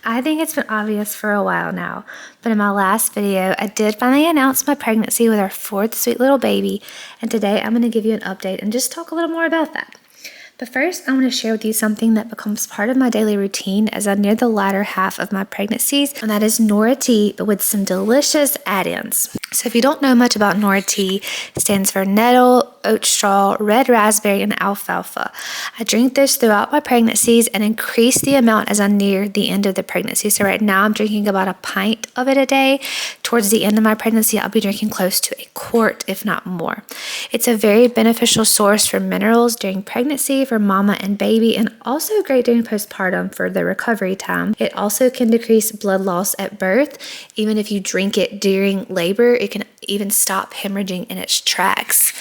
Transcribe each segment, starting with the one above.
I think it's been obvious for a while now, but in my last video, I did finally announce my pregnancy with our fourth sweet little baby, and today I'm going to give you an update and just talk a little more about that. But first, I want to share with you something that becomes part of my daily routine as I near the latter half of my pregnancies, and that is Nora tea, but with some delicious add-ins. So if you don't know much about Nora tea, it stands for nettle, oat straw, red raspberry, and alfalfa. I drink this throughout my pregnancies and increase the amount as I near the end of the pregnancy. So right now I'm drinking about a pint of it a day. Towards the end of my pregnancy, I'll be drinking close to a quart, if not more. It's a very beneficial source for minerals during pregnancy for mama and baby, and also great during postpartum for the recovery time. It also can decrease blood loss at birth. Even if you drink it during labor, it can even stop hemorrhaging in its tracks.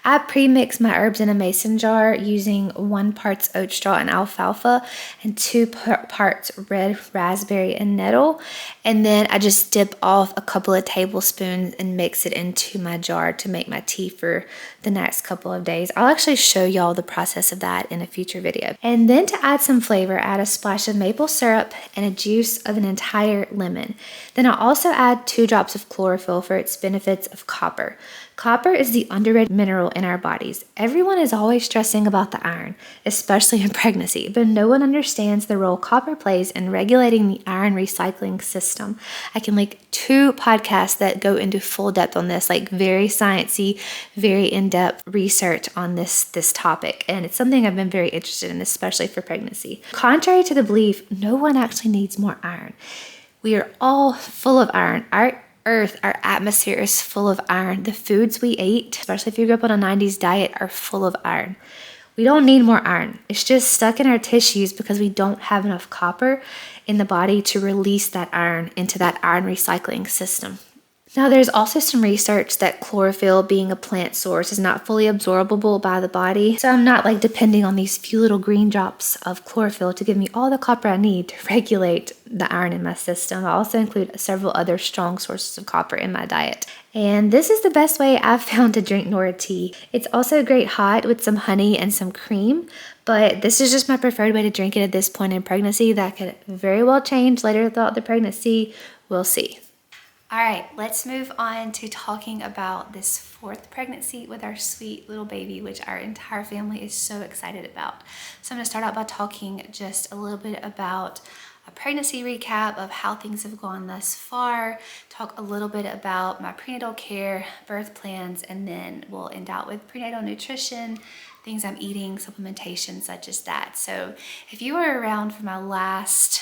I pre-mix my herbs in a mason jar using 1 part oat straw and alfalfa and 2 parts red raspberry and nettle. And then I just dip off a couple of tablespoons and mix it into my jar to make my tea for the next couple of days. I'll actually show y'all the process of that in a future video. And then to add some flavor, add a splash of maple syrup and a juice of an entire lemon. Then I'll also add 2 drops of chlorophyll for its benefits of copper. Copper is the underrated mineral in our bodies. Everyone is always stressing about the iron, especially in pregnancy, but no one understands the role copper plays in regulating the iron recycling system. I can link 2 podcasts that go into full depth on this, like very sciencey, very in-depth research on this topic. And it's something I've been very interested in, especially for pregnancy. Contrary to the belief, no one actually needs more iron. We are all full of iron. Our earth, our atmosphere is full of iron. The foods we eat, especially if you grew up on a 90s diet, are full of iron. We don't need more iron. It's just stuck in our tissues because we don't have enough copper in the body to release that iron into that iron recycling system. Now, there's also some research that chlorophyll, being a plant source, is not fully absorbable by the body. So I'm not like depending on these few little green drops of chlorophyll to give me all the copper I need to regulate the iron in my system. I also include several other strong sources of copper in my diet. And this is the best way I've found to drink Nora tea. It's also great hot with some honey and some cream, but this is just my preferred way to drink it at this point in pregnancy. That could very well change later throughout the pregnancy. We'll see. All right, let's move on to talking about this 4th pregnancy with our sweet little baby, which our entire family is so excited about. So I'm gonna start out by talking just a little bit about a pregnancy recap of how things have gone thus far, talk a little bit about my prenatal care, birth plans, and then we'll end out with prenatal nutrition, things I'm eating, supplementation, such as that. So if you were around for my last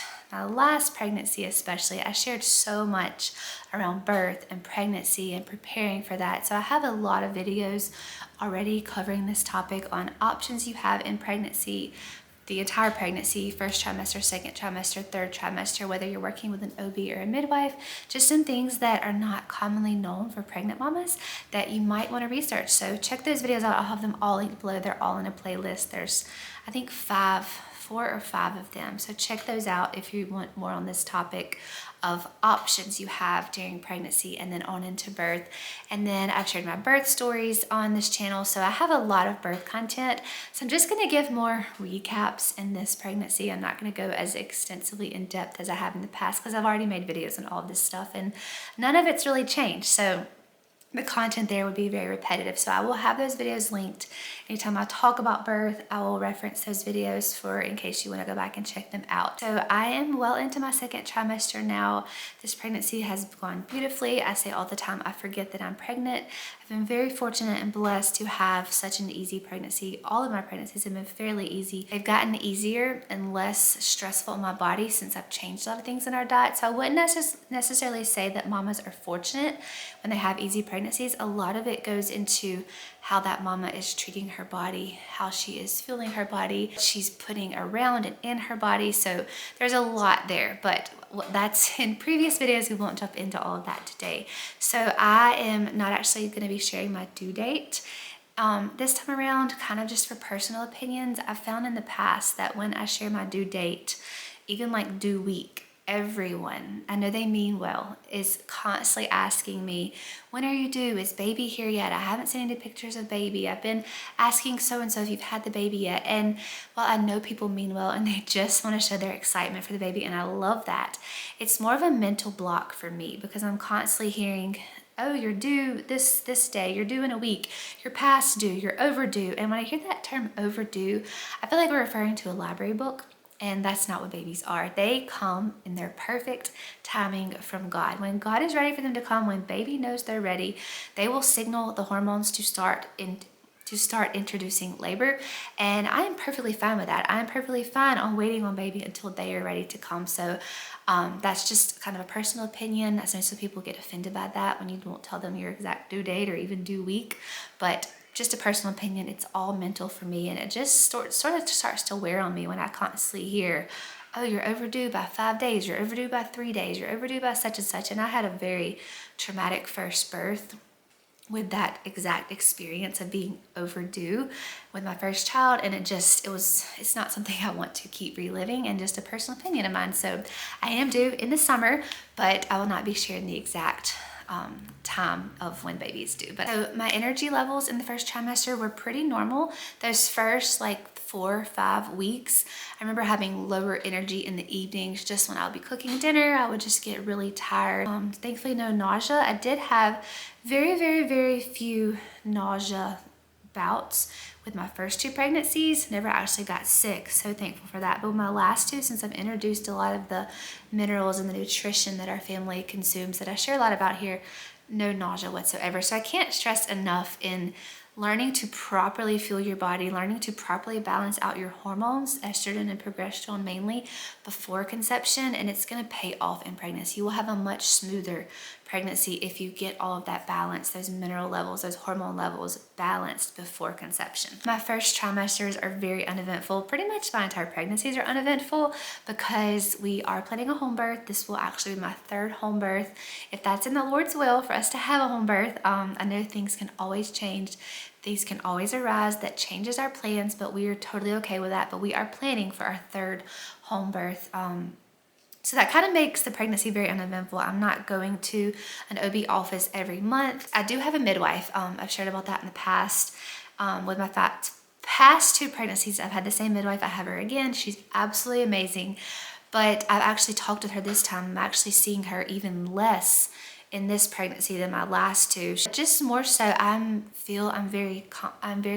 pregnancy especially, I shared so much around birth and pregnancy and preparing for that. So I have a lot of videos already covering this topic on options you have in pregnancy, the entire pregnancy, 1st trimester, 2nd trimester, 3rd trimester, whether you're working with an OB or a midwife, just some things that are not commonly known for pregnant mamas that you might want to research. So check those videos out. I'll have them all linked below. They're all in a playlist. There's, I think, 4 or 5 of them. So check those out if you want more on this topic of options you have during pregnancy and then on into birth. And then I've shared my birth stories on this channel. So I have a lot of birth content. So I'm just gonna give more recaps in this pregnancy. I'm not gonna go as extensively in depth as I have in the past because I've already made videos on all of this stuff and none of it's really changed. So the content there would be very repetitive. So I will have those videos linked. Anytime I talk about birth, I will reference those videos for in case you want to go back and check them out. So I am well into my 2nd trimester now. This pregnancy has gone beautifully. I say all the time, I forget that I'm pregnant. I've been very fortunate and blessed to have such an easy pregnancy. All of my pregnancies have been fairly easy. They've gotten easier and less stressful in my body since I've changed a lot of things in our diet. So I wouldn't necessarily say that mamas are fortunate when they have easy pregnancies. A lot of it goes into how that mama is treating her body, how she is fueling her body, what she's putting around and in her body. So there's a lot there, but that's in previous videos. We won't jump into all of that today. So I am not actually going to be sharing my due date this time around, kind of just for personal opinions. I've found in the past that when I share my due date, even like due week, everyone, I know they mean well, is constantly asking me, when are you due? Is baby here yet? I haven't seen any pictures of baby. I've been asking so-and-so if you've had the baby yet. And while I know people mean well and they just want to show their excitement for the baby, and I love that, it's more of a mental block for me because I'm constantly hearing, oh, you're due this day, you're due in a week, you're past due, you're overdue. And when I hear that term overdue, I feel like we're referring to a library book. And that's not what babies are. They come in their perfect timing from God. When God is ready for them to come, when baby knows they're ready, they will signal the hormones to start introducing labor. And I am perfectly fine with that. I am perfectly fine on waiting on baby until they are ready to come. So that's just kind of a personal opinion. I know some people get offended by that when you don't tell them your exact due date or even due week, but just a personal opinion, it's all mental for me, and it just sort of starts to wear on me when I constantly hear, oh, you're overdue by 5 days, you're overdue by 3 days, you're overdue by such and such. And I had a very traumatic first birth with that exact experience of being overdue with my first child, and it's not something I want to keep reliving, and just a personal opinion of mine. So I am due in the summer, but I will not be sharing the exact time of when baby is due. But so my energy levels in the first trimester were pretty normal. Those first like 4 or 5 weeks, I remember having lower energy in the evenings. Just when I would be cooking dinner, I would just get really tired. Thankfully, no nausea. I did have very, very, very few nausea bouts with my first 2 pregnancies. Never actually got sick, so thankful for that. But with my last 2, since I've introduced a lot of the minerals and the nutrition that our family consumes that I share a lot about here, no nausea whatsoever. So I can't stress enough in learning to properly fuel your body, learning to properly balance out your hormones, estrogen and progesterone mainly, before conception, and it's going to pay off in pregnancy. You will have a much smoother pregnancy if you get all of that balance, those mineral levels, those hormone levels balanced before conception. My first trimesters are very uneventful. Pretty much my entire pregnancies are uneventful because we are planning a home birth. This will actually be my 3rd home birth. If that's in the Lord's will for us to have a home birth, I know things can always change. These can always arise that changes our plans, but we are totally okay with that. But we are planning for our 3rd home birth. So that kind of makes the pregnancy very uneventful. I'm not going to an OB office every month. I do have a midwife. I've shared about that in the past. With my past 2 pregnancies, I've had the same midwife. I have her again. She's absolutely amazing. But I've actually talked with her this time. I'm actually seeing her even less in this pregnancy than my last 2. Just more so, I'm very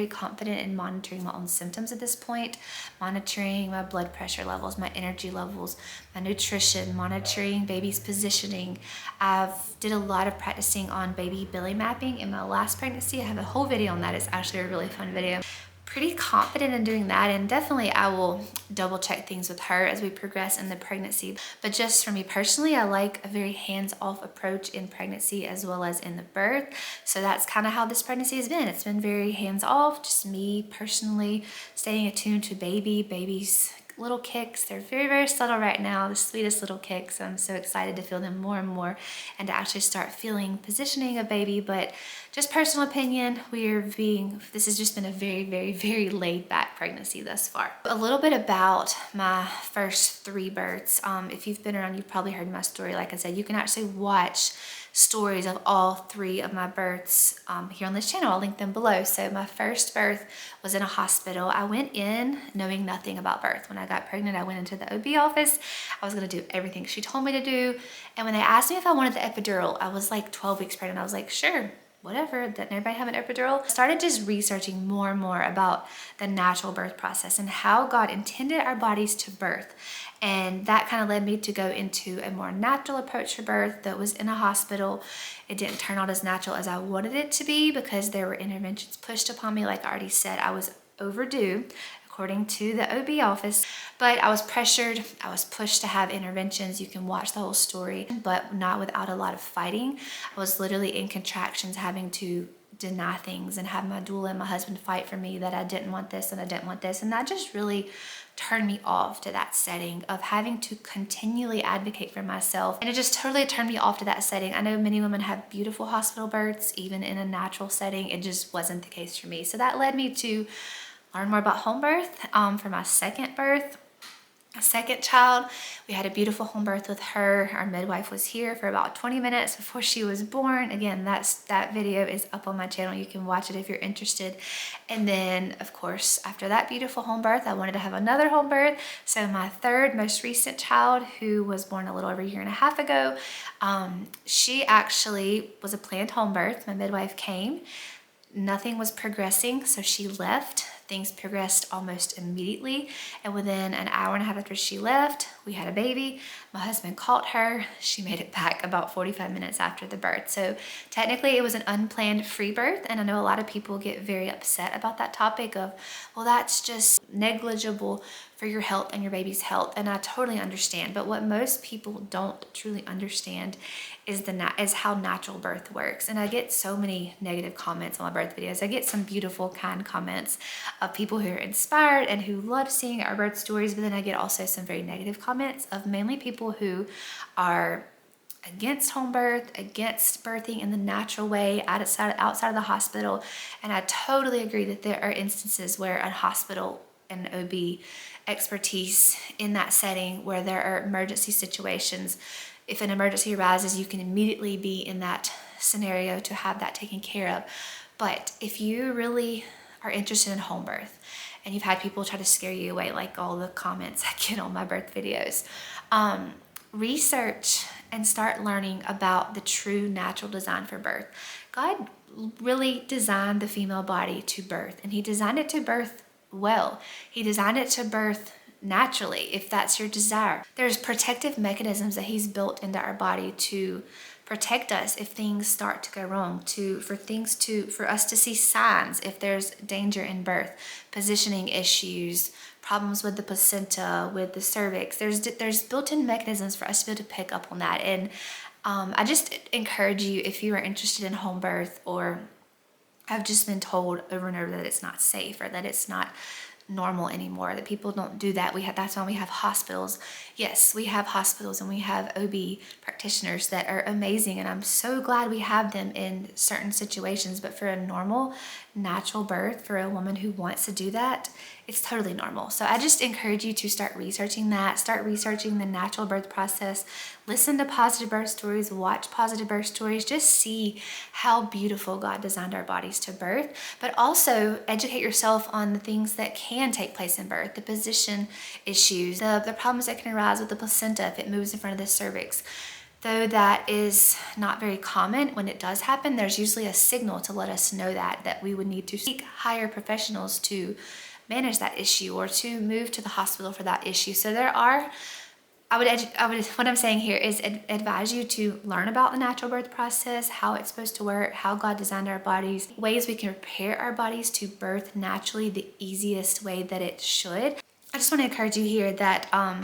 confident in monitoring my own symptoms at this point, monitoring my blood pressure levels, my energy levels, my nutrition, monitoring baby's positioning. I've did a lot of practicing on baby belly mapping in my last pregnancy. I have a whole video on that. It's actually a really fun video. Pretty confident in doing that, and definitely I will double check things with her as we progress in the pregnancy. But just for me personally, I like a very hands-off approach in pregnancy as well as in the birth. So that's kind of how this pregnancy has been. It's been very hands-off, just me personally staying attuned to baby's little kicks. They're very, very subtle right now, the sweetest little kicks. I'm so excited to feel them more and more and to actually start feeling positioning of baby. But just personal opinion, this has just been a very, very, very laid back pregnancy thus far. A little bit about my first 3 births. If you've been around, you've probably heard my story. Like I said, you can actually watch stories of all 3 of my births here on this channel. I'll link them below. So my first birth was in a hospital. I went in knowing nothing about birth. When I got pregnant, I went into the OB office. I was gonna do everything she told me to do. And when they asked me if I wanted the epidural, I was like 12 weeks pregnant. I was like, sure, whatever, didn't everybody have an epidural? I started just researching more and more about the natural birth process and how God intended our bodies to birth. And that kind of led me to go into a more natural approach for birth that was in a hospital. It didn't turn out as natural as I wanted it to be because there were interventions pushed upon me. Like I already said, I was overdue according to the OB office, but I was pressured. I was pushed to have interventions. You can watch the whole story, but not without a lot of fighting. I was literally in contractions having to deny things and have my doula and my husband fight for me that I didn't want this and I didn't want this. And that just really turned me off to that setting of having to continually advocate for myself. And it just totally turned me off to that setting. I know many women have beautiful hospital births, even in a natural setting. It just wasn't the case for me. So that led me to learn more about home birth for my second birth. a second child, we had a beautiful home birth with her. Our midwife was here for about 20 minutes before she was born. Again, that video is up on my channel. You can watch it if you're interested. And then, of course, after that beautiful home birth, I wanted to have another home birth. So my third most recent child, who was born a little over a year and a half ago, she actually was a planned home birth. My midwife came. Nothing was progressing, so she left. Things progressed almost immediately, and within an hour and a half after she left, we had a baby. My husband caught her. She made it back about 45 minutes after the birth. So technically it was an unplanned free birth, and I know a lot of people get very upset about that topic of, well, that's just negligible for your health and your baby's health, and I totally understand. But what most people don't truly understand is how natural birth works. And I get so many negative comments on my birth videos. I get some beautiful, kind comments of people who are inspired and who love seeing our birth stories, but then I get also some very negative comments of mainly people who are against home birth, against birthing in the natural way outside of the hospital. And I totally agree that there are instances where a hospital and OB expertise in that setting, where there are emergency situations, if an emergency arises, you can immediately be in that scenario to have that taken care of. But if you really are interested in home birth, and you've had people try to scare you away, like all the comments I get on my birth videos, research and start learning about the true natural design for birth. God really designed the female body to birth, and he designed it to birth well. He designed it to birth naturally, if that's your desire. There's protective mechanisms that he's built into our body to protect us if things start to go wrong, for us to see signs if there's danger in birth, positioning issues, problems with the placenta, with the cervix. There's built-in mechanisms for us to be able to pick up on that. And I just encourage you, if you are interested in home birth, or have just been told over and over that it's not safe or that it's not normal anymore, that people don't do that. That's why we have hospitals. Yes, we have hospitals and we have OB practitioners that are amazing, and I'm so glad we have them in certain situations. But for a normal, natural birth, for a woman who wants to do that, it's totally normal. So I just encourage you to start researching that, start researching the natural birth process, listen to positive birth stories, watch positive birth stories, just see how beautiful God designed our bodies to birth, but also educate yourself on the things that can take place in birth, the position issues, the problems that can arise with the placenta if it moves in front of the cervix. Though that is not very common, when it does happen, there's usually a signal to let us know that we would need to seek higher professionals to manage that issue or to move to the hospital for that issue. So what I'm saying here is advise you to learn about the natural birth process, how it's supposed to work, how God designed our bodies, ways we can prepare our bodies to birth naturally the easiest way that it should. I just want to encourage you here that I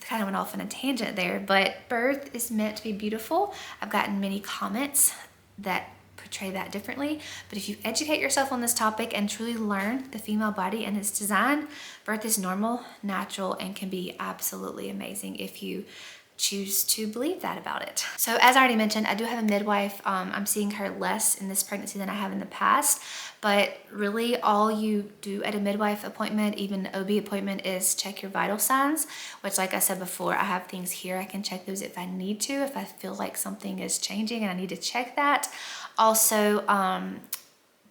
kind of went off on a tangent there, but birth is meant to be beautiful. I've gotten many comments that portray that differently, but if you educate yourself on this topic and truly learn the female body and its design, birth is normal, natural, and can be absolutely amazing if you choose to believe that about it. So as I already mentioned, I do have a midwife. I'm seeing her less in this pregnancy than I have in the past, but really all you do at a midwife appointment, even an OB appointment, is check your vital signs, which, like I said before, I have things here. I can check those if I need to, if I feel like something is changing and I need to check that. Also,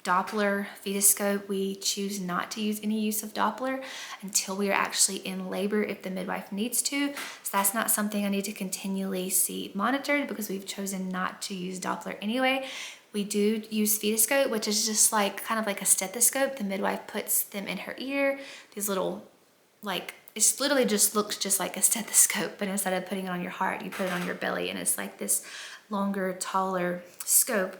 Doppler, fetoscope, we choose not to use any use of Doppler until we are actually in labor if the midwife needs to. So that's not something I need to continually see monitored, because we've chosen not to use Doppler anyway. We do use fetoscope, which is just kind of like a stethoscope. The midwife puts them in her ear, these little, it literally just looks just like a stethoscope, but instead of putting it on your heart, you put it on your belly, and it's like this longer, taller scope.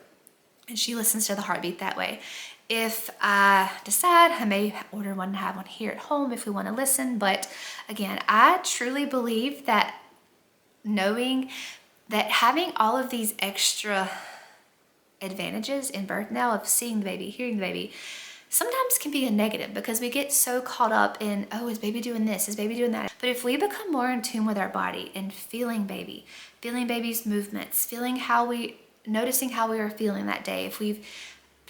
And she listens to the heartbeat that way. If I decide, I may order one and have one here at home if we want to listen. But again, I truly believe that knowing that having all of these extra advantages in birth now of seeing the baby, hearing the baby, sometimes can be a negative, because we get so caught up in, oh, is baby doing this? Is baby doing that? But if we become more in tune with our body and feeling baby's movements, noticing how we are feeling that day, if we've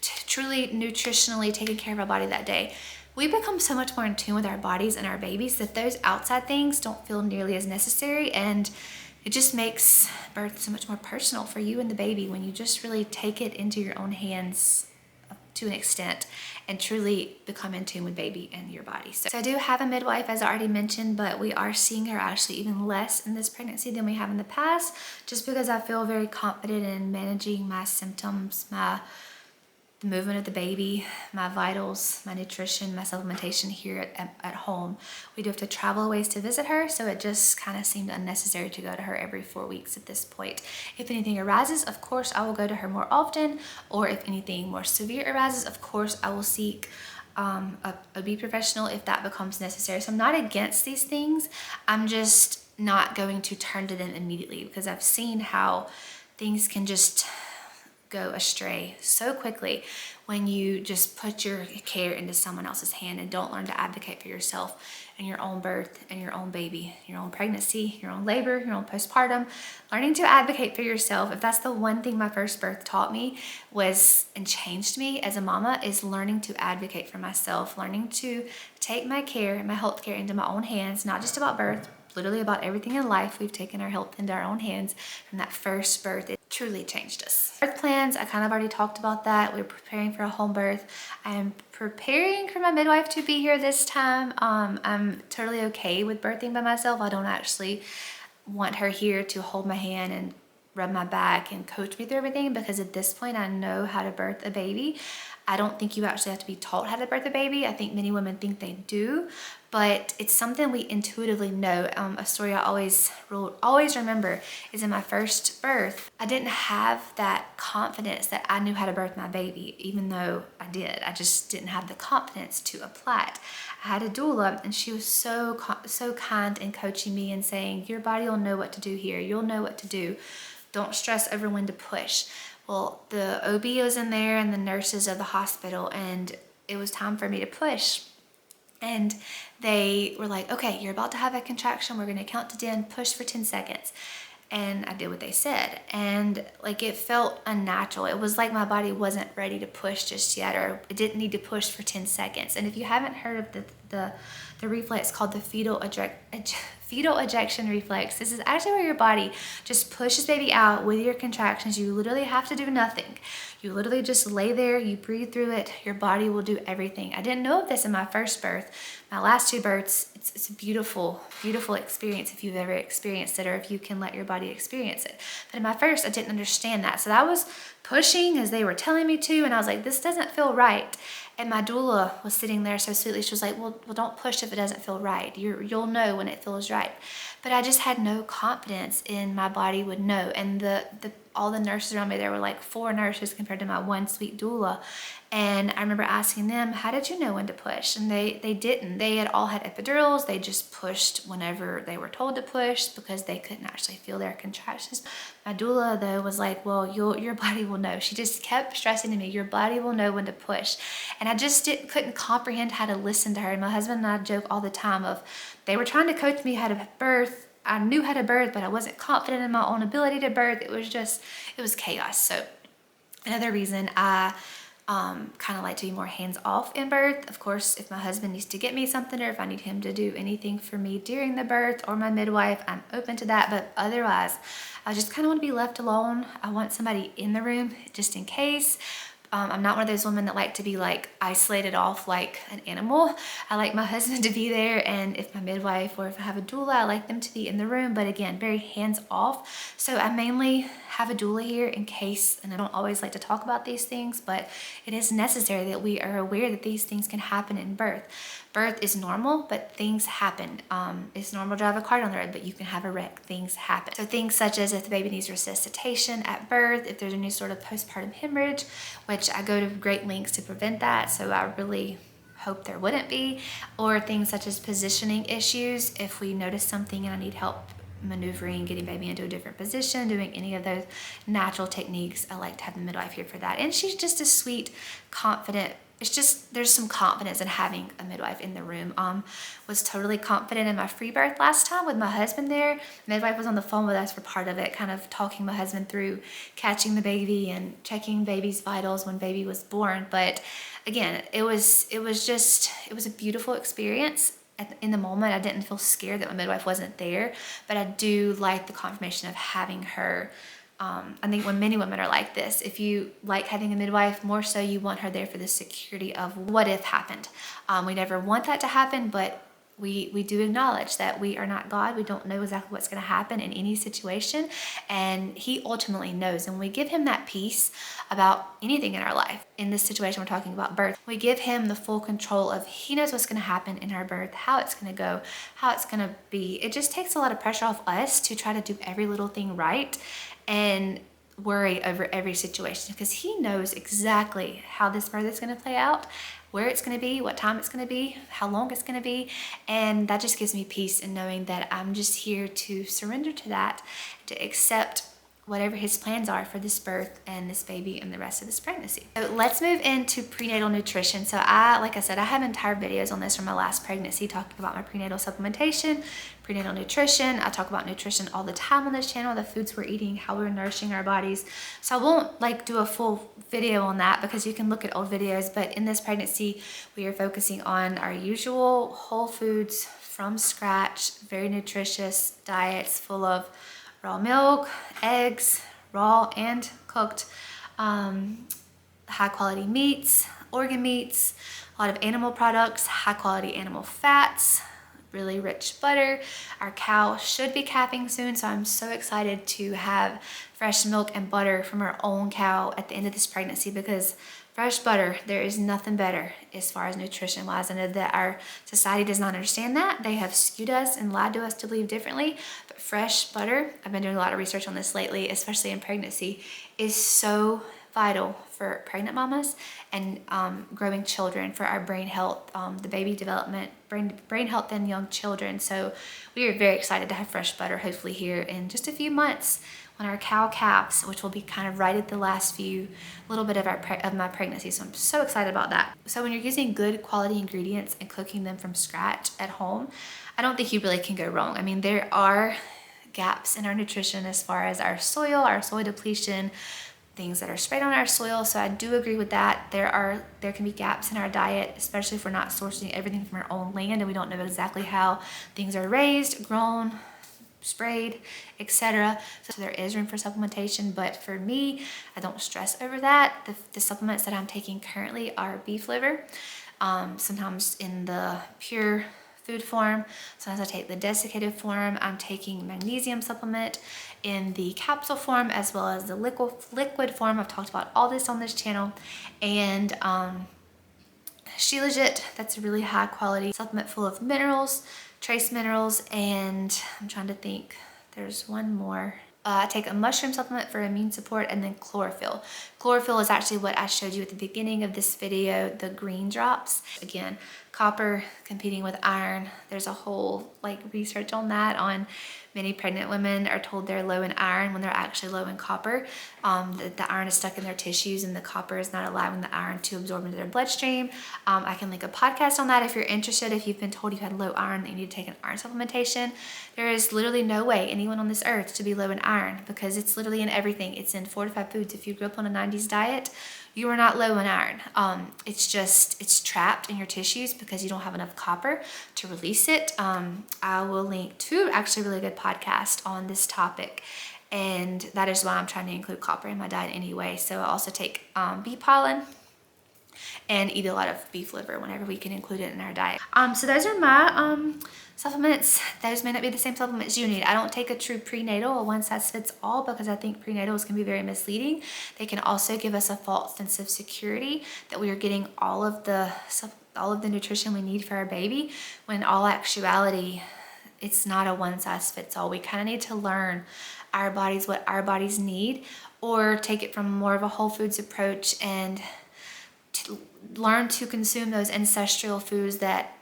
truly nutritionally taken care of our body that day, we become so much more in tune with our bodies and our babies that those outside things don't feel nearly as necessary, and it just makes birth so much more personal for you and the baby when you just really take it into your own hands to an extent and truly become in tune with baby and your body. So I do have a midwife, as I already mentioned, but we are seeing her actually even less in this pregnancy than we have in the past, just because I feel very confident in managing my symptoms, the movement of the baby, my vitals, my nutrition, my supplementation here at home. We do have to travel a ways to visit her, so it just kind of seemed unnecessary to go to her every 4 weeks at this point. If anything arises, of course, I will go to her more often, or if anything more severe arises, of course, I will seek a OB professional if that becomes necessary. So I'm not against these things. I'm just not going to turn to them immediately, because I've seen how things can just go astray so quickly when you just put your care into someone else's hand and don't learn to advocate for yourself and your own birth and your own baby, your own pregnancy, your own labor, your own postpartum. Learning to advocate for yourself, if that's the one thing my first birth taught me was and changed me as a mama, is learning to advocate for myself, learning to take my care, my health care into my own hands, not just about birth, literally about everything in life. We've taken our health into our own hands from that first birth. It truly changed us. Birth plans, I kind of already talked about that. We're preparing for a home birth. I'm preparing for my midwife to be here this time. I'm totally okay with birthing by myself. I don't actually want her here to hold my hand and rub my back and coach me through everything, because at this point I know how to birth a baby. I don't think you actually have to be taught how to birth a baby. I think many women think they do, but it's something we intuitively know. A story I always remember is in my first birth, I didn't have that confidence that I knew how to birth my baby, even though I did. I just didn't have the confidence to apply it. I had a doula, and she was so kind in coaching me and saying, your body will know what to do here. You'll know what to do. Don't stress over when to push. Well, the OB was in there and the nurses of the hospital, and it was time for me to push. And they were like, okay, you're about to have a contraction. We're going to count to 10, push for 10 seconds. And I did what they said. And like, it felt unnatural. It was like my body wasn't ready to push just yet, or it didn't need to push for 10 seconds. And if you haven't heard of the reflex called the fetal ejection reflex, this is actually where your body just pushes baby out with your contractions. You literally have to do nothing. You literally just lay there, you breathe through it, your body will do everything. I didn't know of this in my first birth. My last 2 births, it's a beautiful, beautiful experience if you've ever experienced it, or if you can let your body experience it. But in my first, I didn't understand that. So I was pushing as they were telling me to, and I was like, this doesn't feel right. And my doula was sitting there so sweetly. She was like, well, don't push if it doesn't feel right. You'll know when it feels right. But I just had no confidence in my body would know. And all the nurses around me, there were like 4 nurses compared to my one sweet doula. And I remember asking them, how did you know when to push? And they didn't. They had all had epidurals. They just pushed whenever they were told to push, because they couldn't actually feel their contractions. My doula, though, was like, well, your body will know. She just kept stressing to me, your body will know when to push. And I just couldn't comprehend how to listen to her. And my husband and I joke all the time of, they were trying to coach me how to birth. I knew how to birth, but I wasn't confident in my own ability to birth. It was chaos. So another reason I kind of like to be more hands-off in birth. Of course, if my husband needs to get me something, or if I need him to do anything for me during the birth, or my midwife, I'm open to that. But otherwise, I just kind of want to be left alone. I want somebody in the room just in case. I'm not one of those women that like to be like isolated off like an animal. I like my husband to be there, and if my midwife or if I have a doula, I like them to be in the room, but again, very hands off. So I mainly have a doula here in case, and I don't always like to talk about these things, but it is necessary that we are aware that these things can happen in birth. Birth is normal, but things happen. It's normal to drive a car down the road, but you can have a wreck. Things happen. So things such as if the baby needs resuscitation at birth, if there's any sort of postpartum hemorrhage, which I go to great lengths to prevent that, so I really hope there wouldn't be, or things such as positioning issues. If we notice something and I need help maneuvering, getting baby into a different position, doing any of those natural techniques, I like to have the midwife here for that. And she's just a sweet, confident it's just, there's some confidence in having a midwife in the room. Was totally confident in my free birth last time with my husband there. The midwife was on the phone with us for part of it, kind of talking my husband through catching the baby and checking baby's vitals when baby was born. But again, it was a beautiful experience. In the moment, I didn't feel scared that my midwife wasn't there, but I do like the confirmation of having her. I think when many women are like this, if you like having a midwife, more so you want her there for the security of what if happened. We never want that to happen, but we do acknowledge that we are not God. We don't know exactly what's going to happen in any situation, and he ultimately knows, and we give him that peace about anything in our life. In this situation, we're talking about birth. We give him the full control of, he knows what's going to happen in our birth, how it's going to go, how it's going to be. It just takes a lot of pressure off us to try to do every little thing right and worry over every situation, because he knows exactly how this birth is going to play out, where it's going to be, what time it's going to be, how long it's going to be. And that just gives me peace in knowing that I'm just here to surrender to that, to accept whatever his plans are for this birth and this baby and the rest of this pregnancy. So let's move into prenatal nutrition. So like I said, I have entire videos on this from my last pregnancy talking about my prenatal supplementation, prenatal nutrition. I talk about nutrition all the time on this channel, the foods we're eating, how we're nourishing our bodies. So I won't do a full video on that because you can look at old videos, but in this pregnancy, we are focusing on our usual whole foods from scratch, very nutritious diets full of raw milk, eggs, raw and cooked, high quality meats, organ meats, a lot of animal products, high quality animal fats, really rich butter. Our cow should be calving soon, so I'm so excited to have fresh milk and butter from our own cow at the end of this pregnancy, because fresh butter, there is nothing better as far as nutrition wise. I know that our society does not understand that. They have skewed us and lied to us to believe differently, but fresh butter, I've been doing a lot of research on this lately, especially in pregnancy, is so vital for pregnant mamas and growing children, for our brain health, the baby development, brain health in young children. So we are very excited to have fresh butter hopefully here in just a few months when our cow calves, which will be kind of right at the last few little bit of my pregnancy. So I'm so excited about that. So when you're using good quality ingredients and cooking them from scratch at home, I don't think you really can go wrong. I mean, there are gaps in our nutrition as far as our soil depletion, things that are sprayed on our soil. So I do agree with that. There can be gaps in our diet, especially if we're not sourcing everything from our own land and we don't know exactly how things are raised, grown, sprayed, etc. So there is room for supplementation, but for me, I don't stress over that. The supplements that I'm taking currently are beef liver, sometimes in the pure food form. Sometimes I take the desiccated form. I'm taking magnesium supplement in the capsule form as well as the liquid form. I've talked about all this on this channel. And Shilajit, that's a really high quality supplement full of minerals, trace minerals, and I'm trying to think, there's one more. I take a mushroom supplement for immune support, and then chlorophyll. Chlorophyll is actually what I showed you at the beginning of this video, the green drops. Again, copper competing with iron. There's a whole research on that. On many pregnant women are told they're low in iron when they're actually low in copper. The iron is stuck in their tissues and the copper is not allowing the iron to absorb into their bloodstream. I can link a podcast on that if you're interested. If you've been told you had low iron, that you need to take an iron supplementation. There is literally no way anyone on this earth to be low in iron, because it's literally in everything. It's in fortified foods. If you grew up on a 90s diet, you are not low in iron. It's trapped in your tissues because you don't have enough copper to release it. I will link to actually a really good podcast on this topic, and that is why I'm trying to include copper in my diet anyway. So I also take bee pollen and eat a lot of beef liver whenever we can include it in our diet. So those are my supplements. Those may not be the same supplements you need. I don't take a true prenatal, a one size fits all, because I think prenatals can be very misleading. They can also give us a false sense of security that we are getting all of the nutrition we need for our baby, when in all actuality, it's not a one size fits all. We kind of need to learn our bodies, what our bodies need, or take it from more of a whole foods approach and learn to consume those ancestral foods that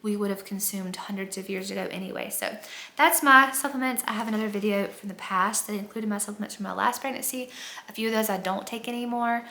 we would have consumed hundreds of years ago anyway. So that's my supplements. I have another video from the past that included my supplements from my last pregnancy. A few of those I don't take anymore.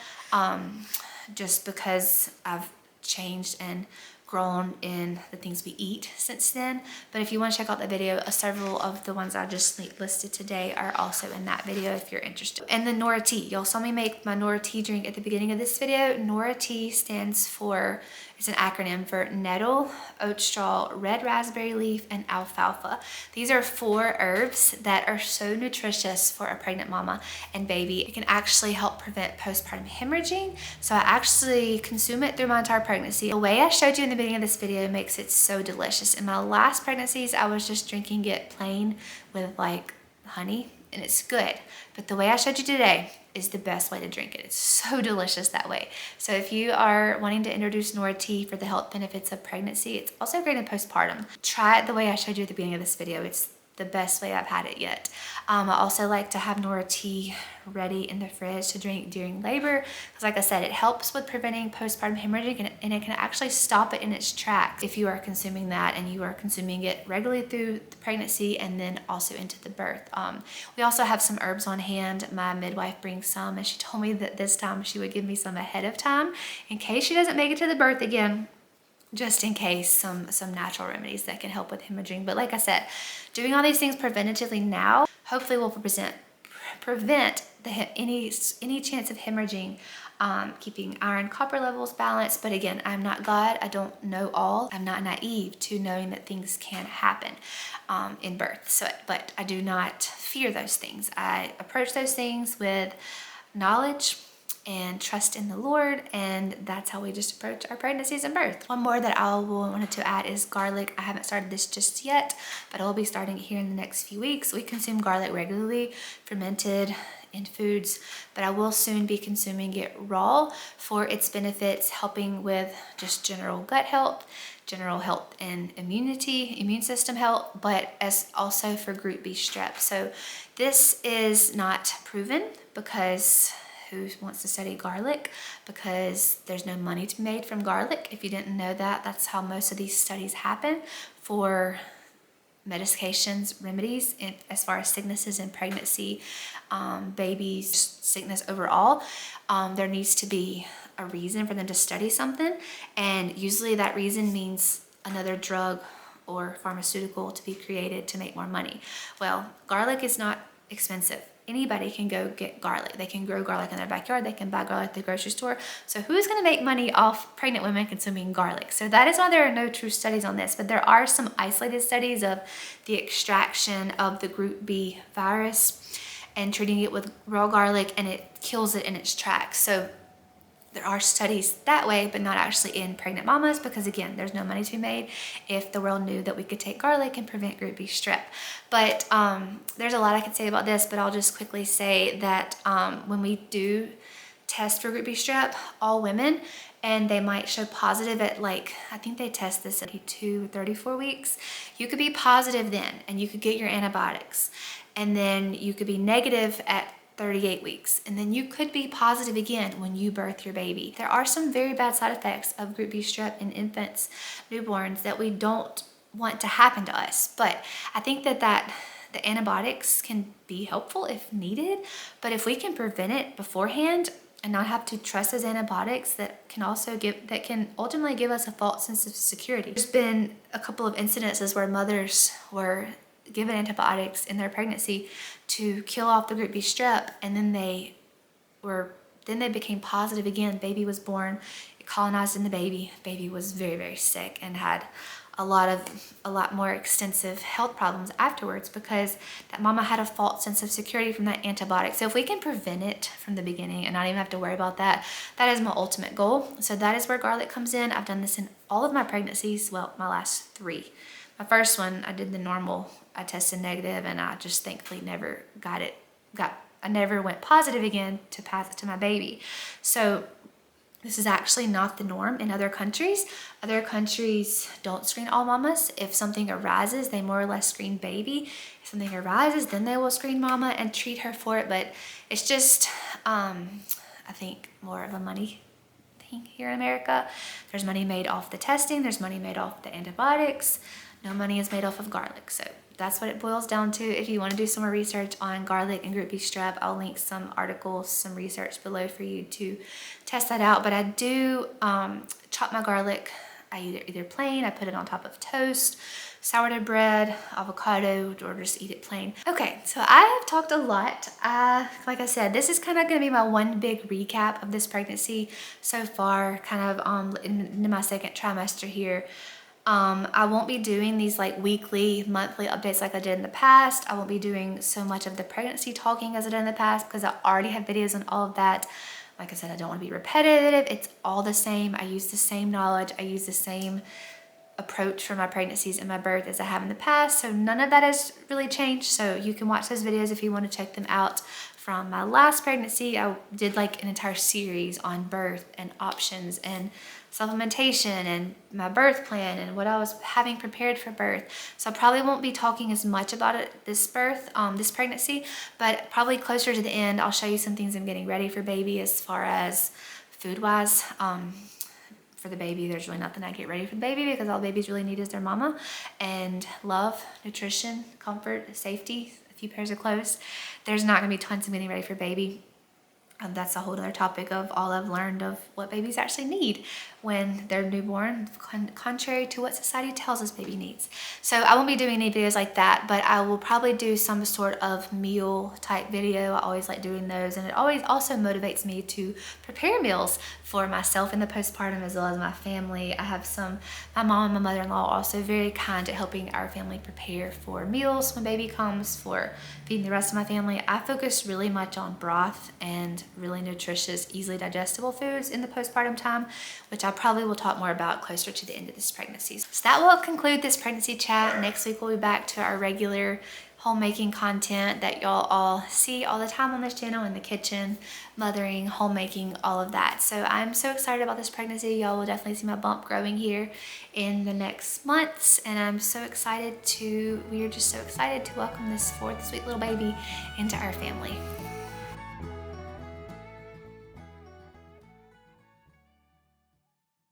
just because I've changed and grown in the things we eat since then. But if you want to check out the video, several of the ones I just listed today are also in that video if you're interested. And the Nora tea, y'all saw me make my Nora tea drink at the beginning of this video. Nora tea stands for, it's an acronym for nettle, oat straw, red raspberry leaf, and alfalfa. These are 4 herbs that are so nutritious for a pregnant mama and baby. It can actually help prevent postpartum hemorrhaging. So I actually consume it through my entire pregnancy. The way I showed you in the beginning of this video makes it so delicious. In my last pregnancies, I was just drinking it plain with like honey, and it's good. But the way I showed you today is the best way to drink it. It's so delicious that way. So if you are wanting to introduce Nora tea for the health benefits of pregnancy, it's also great in postpartum. Try it the way I showed you at the beginning of this video. It's the best way I've had it yet. I also like to have Nora tea ready in the fridge to drink during labor, because like I said, it helps with preventing postpartum hemorrhaging, and it can actually stop it in its tracks if you are consuming that and you are consuming it regularly through the pregnancy and then also into the birth. We also have some herbs on hand. My midwife brings some, and she told me that this time she would give me some ahead of time in case she doesn't make it to the birth again. Just in case, some natural remedies that can help with hemorrhaging. But like I said, doing all these things preventatively now hopefully will prevent any chance of hemorrhaging, keeping iron copper levels balanced. But again, I'm not God. I don't know all. I'm not naive to knowing that things can happen in birth. But I do not fear those things. I approach those things with knowledge and trust in the Lord, and that's how we just approach our pregnancies and birth. One more that I wanted to add is garlic. I haven't started this just yet, but I'll be starting it here in the next few weeks. We consume garlic regularly, fermented in foods, but I will soon be consuming it raw for its benefits, helping with just general gut health, general health and immune system health, but as also for group B strep. So this is not proven, because who wants to study garlic? Because there's no money to be made from garlic. If you didn't know that, that's how most of these studies happen for medications, remedies, and as far as sicknesses in pregnancy, babies, sickness overall. There needs to be a reason for them to study something, and usually that reason means another drug or pharmaceutical to be created to make more money. Well, garlic is not expensive. Anybody can go get garlic. They can grow garlic in their backyard. They can buy garlic at the grocery store. So who's going to make money off pregnant women consuming garlic? So that is why there are no true studies on this, but there are some isolated studies of the extraction of the group B virus and treating it with raw garlic, and it kills it in its tracks. So there are studies that way, but not actually in pregnant mamas, because again, there's no money to be made if the world knew that we could take garlic and prevent group B strep. But there's a lot I could say about this, but I'll just quickly say that when we do test for group B strep, all women, and they might show positive at I think they test this at 32, 34 weeks. You could be positive then, and you could get your antibiotics, and then you could be negative at 38 weeks, and then you could be positive again when you birth your baby. There are some very bad side effects of group B strep in infants, newborns, that we don't want to happen to us. But I think that the antibiotics can be helpful if needed, but if we can prevent it beforehand and not have to trust those antibiotics, that can ultimately give us a false sense of security. There's been a couple of incidences where mothers were given antibiotics in their pregnancy to kill off the group B strep, and then they became positive again. Baby was born, it colonized in the baby. Baby was very, very sick and had a lot more extensive health problems afterwards, because that mama had a false sense of security from that antibiotic. So if we can prevent it from the beginning and not even have to worry about that, that is my ultimate goal. So that is where garlic comes in. I've done this in all of my pregnancies, well, my last 3. My first one, I did the normal. I tested negative, and I just thankfully never I never went positive again to pass it to my baby. So this is actually not the norm in other countries. Other countries don't screen all mamas. If something arises, they more or less screen baby. If something arises, then they will screen mama and treat her for it. But it's just, I think, more of a money thing here in America. There's money made off the testing. There's money made off the antibiotics. No money is made off of garlic. So that's what it boils down to. If you want to do some more research on garlic and group B strep, I'll link some articles, some research below for you to test that out. But I do chop my garlic. I either plain, I put it on top of toast, sourdough bread, avocado, or just eat it plain. Okay, so I have talked a lot. Like I said, this is kind of going to be my one big recap of this pregnancy so far, kind of in my second trimester here. I won't be doing these like weekly, monthly updates like I did in the past. I won't be doing so much of the pregnancy talking as I did in the past because I already have videos on all of that. Like I said, I don't want to be repetitive. It's all the same. I use the same knowledge. I use the same approach for my pregnancies and my birth as I have in the past. So none of that has really changed. So you can watch those videos if you want to check them out. From my last pregnancy, I did like an entire series on birth and options and supplementation and my birth plan and what I was having prepared for birth. So I probably won't be talking as much about it this pregnancy, but probably closer to the end, I'll show you some things I'm getting ready for baby as far as food-wise. For the baby, there's really nothing I get ready for the baby because all babies really need is their mama and love, nutrition, comfort, safety, a few pairs of clothes. There's not gonna be tons of getting ready for baby. That's a whole other topic of all I've learned of what babies actually need when they're newborn, contrary to what society tells us baby needs. So I won't be doing any videos like that, but I will probably do some sort of meal type video. I always like doing those, and it always also motivates me to prepare meals for myself in the postpartum as well as my family. I have my mom and my mother-in-law are also very kind at helping our family prepare for meals when baby comes, for feeding the rest of my family. I focus really much on broth and really nutritious, easily digestible foods in the postpartum time, which I probably will talk more about closer to the end of this pregnancy. So that will conclude this pregnancy chat. Next week we'll be back to our regular homemaking content that y'all all see all the time on this channel, in the kitchen, mothering, homemaking, all of that. So I'm so excited about this pregnancy. Y'all will definitely see my bump growing here in the next months, and we are just so excited to welcome this fourth sweet little baby into our family.